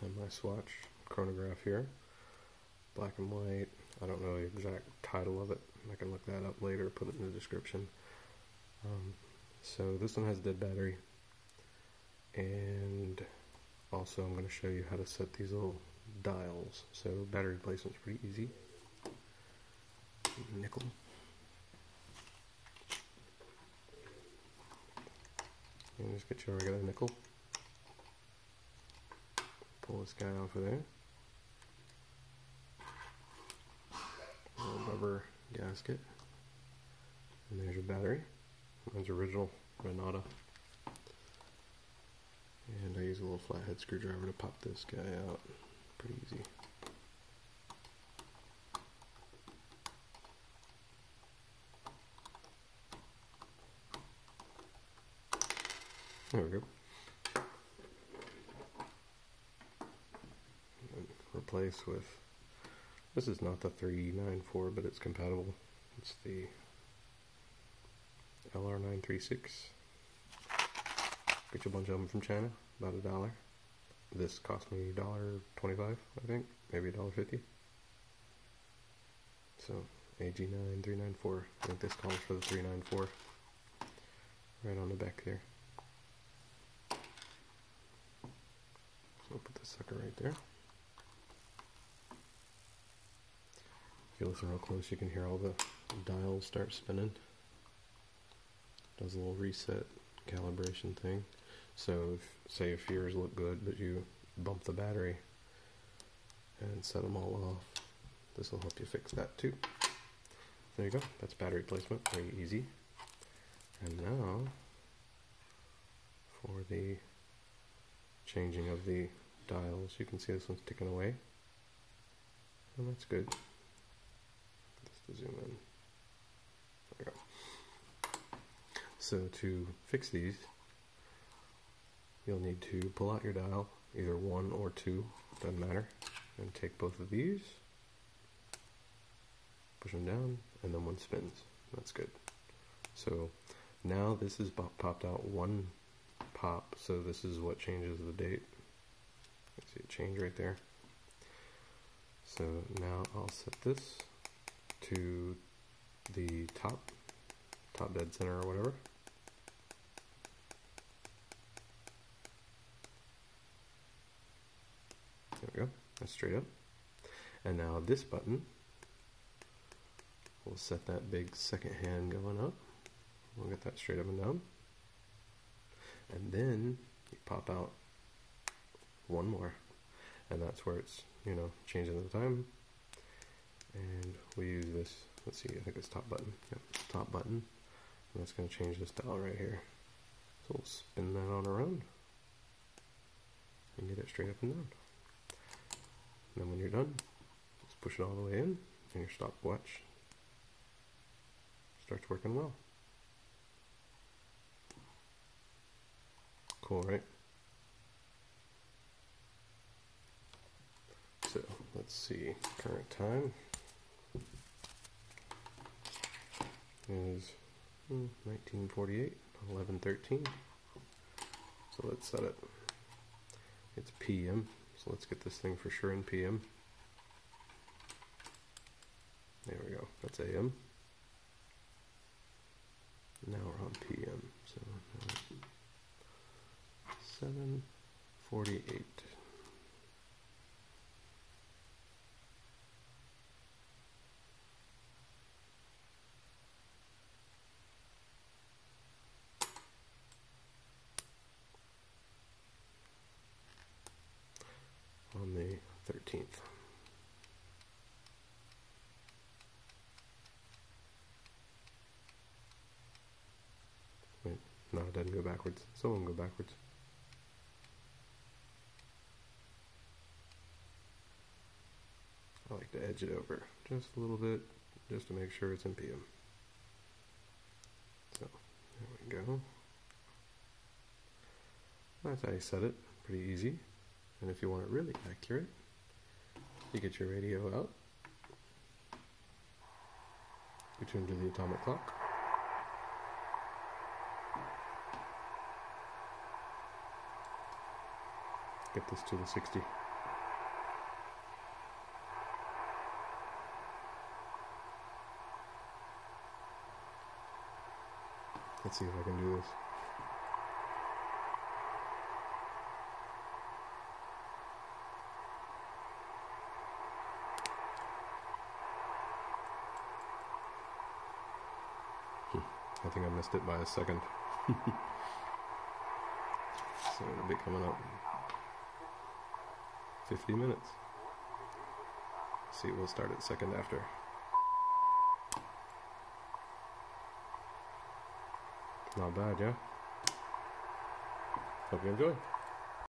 and my swatch chronograph here, black and white. I don't know the exact title of it. I can look that up later, put it in the description. So this one has dead battery, and also I'm going to show you how to set these little dials. So battery replacement's pretty easy. Nickel. And just get your regular nickel. Pull this guy off of there. Little rubber gasket. And there's your battery. Mine's original Renata. And I use a little flathead screwdriver to pop this guy out. Pretty easy. There we go. And replace with, this is not the 394, but it's compatible. It's the LR936. Get you a bunch of them from China, about $1. This cost me $1.25, I think, maybe $1.50. So AG9394. I think this calls for the 394. Right on the back there. So I'll put this sucker right there. If you listen real close, you can hear all the dials start spinning. Does a little reset calibration thing. So say if yours look good, but you bump the battery and set them all off, this will help you fix that too. There you go. That's battery replacement. Very easy. And now for the changing of the dials, you can see this one's ticking away, and that's good. Just to zoom in. There we go. So to fix these, you'll need to pull out your dial, either 1 or 2, doesn't matter, and take both of these, push them down, and then one spins. That's good. So now this is popped out one pop, so this is what changes the date. You see it change right there. So now I'll set this to the top dead center or whatever. There we go, that's straight up. And now this button will set that big second hand going up. We'll get that straight up and down. And then you pop out one more, and that's where it's, you know, changing the time. And we use this, let's see, I think it's top button. Yep, top button. And that's going to change this dial right here. So we'll spin that on around and get it straight up and down. And then when you're done, just push it all the way in, and your stopwatch starts working well. Cool, right? So let's see, current time is 1948, 11:13. So let's set it. It's PM, so let's get this thing for sure in PM. There we go, that's AM. Now we're on PM, so 7:48. On the 13th. Wait, no, it doesn't go backwards. Some of them go backwards. I like to edge it over just a little bit, just to make sure it's in PM. So, there we go. That's how you set it, pretty easy. And if you want it really accurate, you get your radio out, you tune to the atomic clock, get this to the 60. Let's see if I can do this. I think I missed it by a second. So it'll be coming up 50 minutes. See, we'll start it second after. Not bad, yeah? Hope you enjoy.